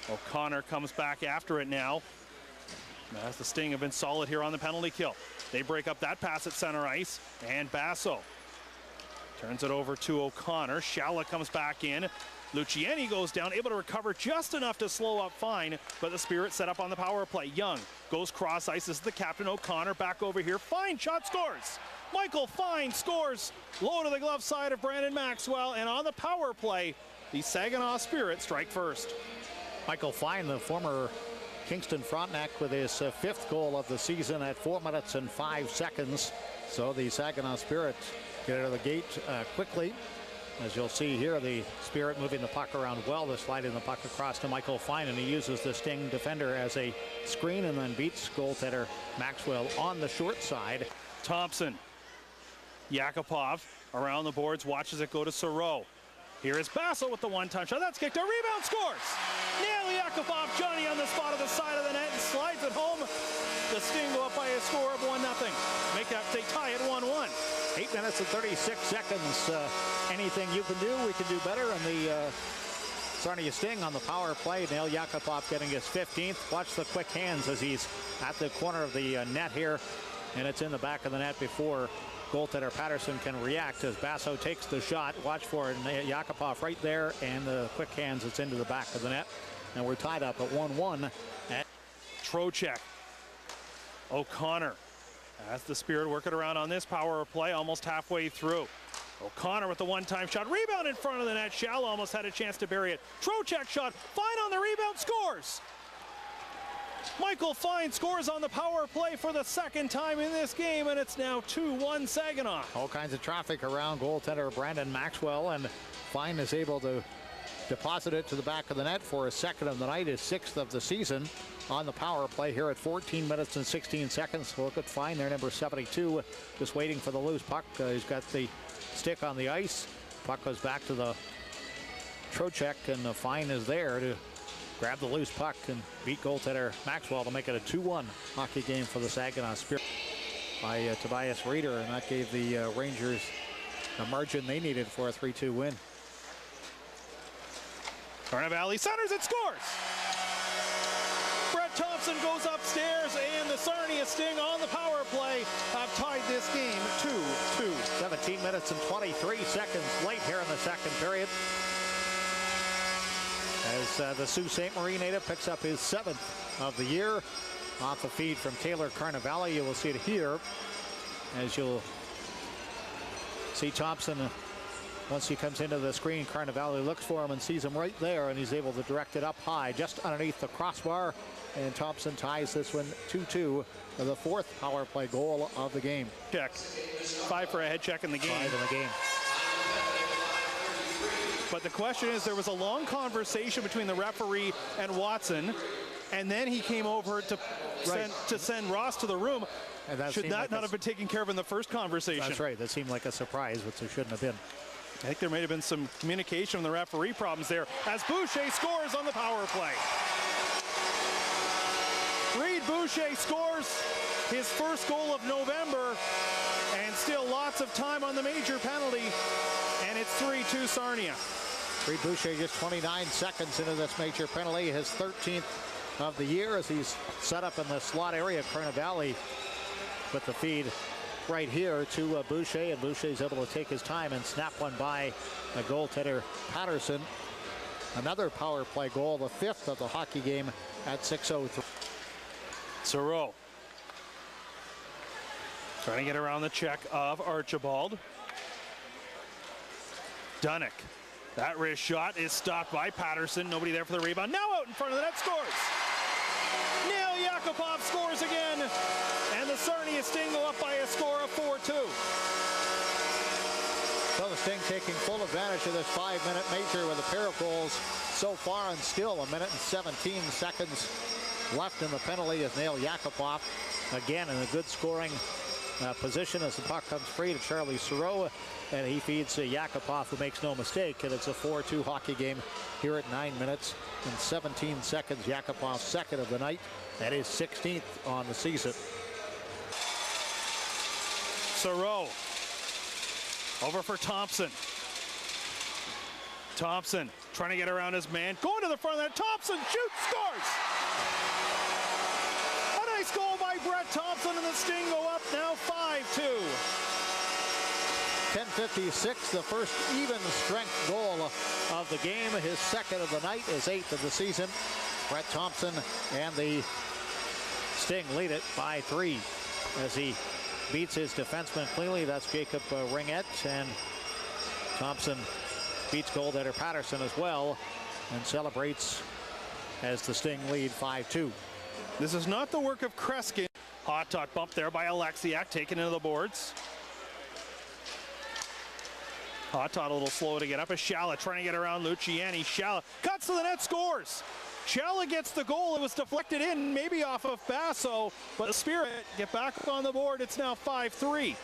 O'Connor comes back after it now, as the Sting have been solid here on the penalty kill. They break up that pass at center ice, and Basso turns it over to O'Connor. Shalla comes back in. Luciani goes down, able to recover just enough to slow up Fine, but the Spirit set up on the power play. Young goes cross ice. This is the captain. O'Connor back over here. Fine shot, scores. Michael Fine scores low to the glove side of Brandon Maxwell, and on the power play, the Saginaw Spirit strike first. Michael Fine, the former Kingston Frontenac, with his fifth goal of the season at 4 minutes and 5 seconds. So the Saginaw Spirit get out of the gate quickly. As you'll see here, the Spirit moving the puck around well. They're sliding the puck across to Michael Fine, and he uses the Sting defender as a screen and then beats goaltender Maxwell on the short side. Thompson. Yakupov around the boards, watches it go to Sauro. Here is Basso with the one-time shot. That's kicked. A rebound, scores. Nail Yakupov, Johnny on the spot of the side of the net and slides it home. The Sting go up by a score of 1-0. Make that they tie at 1-1. 8 minutes and 36 seconds. Anything you can do, we can do better. And the Sarnia Sting on the power play. Nail Yakupov getting his 15th. Watch the quick hands as he's at the corner of the net here. And it's in the back of the net before goaltender Patterson can react as Basso takes the shot. Watch for it. Yakupov right there, and the quick hands, it's into the back of the net. And we're tied up at 1-1. Trocheck. O'Connor as the Spirit work it around on this power play, almost halfway through. O'Connor with the one-time shot. Rebound in front of the net. Shalla almost had a chance to bury it. Trocheck shot. Fine on the rebound. Scores. Michael Fine scores on the power play for the second time in this game, and it's now 2-1 Saginaw. All kinds of traffic around goaltender Brandon Maxwell, and Fine is able to deposit it to the back of the net for his second of the night, his sixth of the season on the power play here at 14 minutes and 16 seconds. Look at Fine there, number 72, just waiting for the loose puck. He's got the stick on the ice. Puck goes back to the Trocheck, and the Fine is there to grab the loose puck and beat goaltender Maxwell to make it a 2-1 hockey game for the Saginaw Spirit by Tobias Reeder, and that gave the Rangers a margin they needed for a 3-2 win. Carnivale centers and scores. Brett Thompson goes upstairs, and the Sarnia Sting on the power play have tied this game 2-2. 17 minutes and 23 seconds late here in the second period, as the Sault Ste. Marie native picks up his 7th of the year off the feed from Taylor Carnivale. You will see it here as you'll see Thompson. Once he comes into the screen, Carnivale looks for him and sees him right there, and he's able to direct it up high just underneath the crossbar, and Thompson ties this one 2-2 for the 4th power play goal of the game. Check. 5 for a head check in the game. 5 in the game. But the question is, there was a long conversation between the referee and Watson, and then he came over to send Ross to the room. And that should that like not have been taken care of in the first conversation? That's right. That seemed like a surprise, which there shouldn't have been. I think there may have been some communication from the referee problems there, as Boucher scores on the power play. Reed Boucher scores his first goal of November, and still lots of time on the major penalty, and it's 3-2 Sarnia. Reed Boucher just 29 seconds into this major penalty, his 13th of the year, as he's set up in the slot area. Carnivale with the feed right here to Boucher, and Boucher's able to take his time and snap one by the goaltender Patterson. Another power play goal, the 5th of the hockey game at 6:03. Sauro trying to get around the check of Archibald. Dunnick. That wrist shot is stopped by Patterson. Nobody there for the rebound. Now out in front of the net, scores. Nail Yakupov scores again, and the Sarnia Sting go up by a score of 4-2. So the Sting taking full advantage of this 5-minute major with a pair of goals so far, and still 1 minute and 17 seconds left in the penalty as Nail Yakupov again in a good scoring position as the puck comes free to Charlie Sauro, and he feeds Yakupov, who makes no mistake, and it's a 4-2 hockey game here at 9 minutes and 17 seconds. Yakupov's 2nd of the night, that is 16th on the season. Sauro over for Thompson. Thompson trying to get around his man. Going to the front of that. Thompson shoots, scores! A nice goal by Brett Thompson, and the Sting go up now 5-2. 10:56, the first even strength goal of the game. His second of the night, his 8th of the season. Brett Thompson and the Sting lead it by 3 as he beats his defenseman cleanly. That's Jacob Ringette, and Thompson beats goaltender Patterson as well and celebrates as the Sting lead 5-2. This is not the work of Kreskin. Hot dot bump there by Alexiak, taken into the boards. Hot dot a little slow to get up. As Shalla trying to get around Luciani. Shalla cuts to the net, scores. Shalla gets the goal. It was deflected in, maybe off of Basso, but the Spirit get back on the board. It's now 5-3.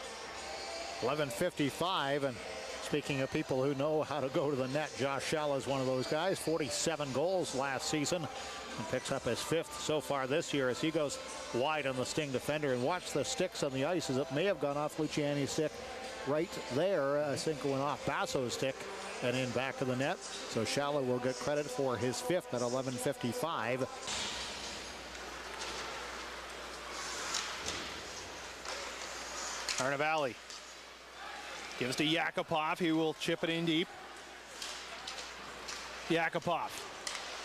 11:55, and speaking of people who know how to go to the net, Josh Shalla is one of those guys. 47 goals last season and picks up his 5th so far this year as he goes wide on the Sting defender. And watch the sticks on the ice as it may have gone off Luciani's stick right there. I think it went off Basso's stick and in back of the net. So Shalla will get credit for his 5th at 11:55. Arnavali gives to Yakupov. He will chip it in deep. Yakupov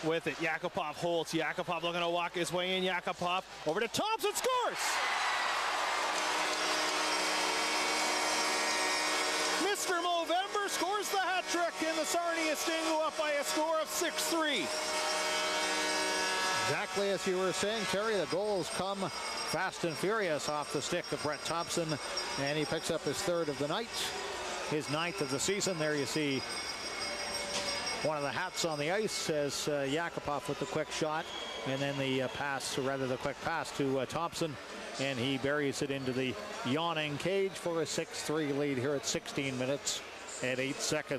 with it. Yakupov holds. Yakupov looking to walk his way in. Yakupov over to Thompson, scores! Mr. Movember scores the hat trick, and the Sarnia Sting go up by a score of 6-3. Exactly as you were saying, Terry, the goals come fast and furious off the stick of Brett Thompson, and he picks up his 3rd of the night, his 9th of the season. There you see one of the hats on the ice as Yakupov with the quick shot, and then the pass, or rather the quick pass to Thompson, and he buries it into the yawning cage for a 6-3 lead here at 16 minutes and 8 seconds.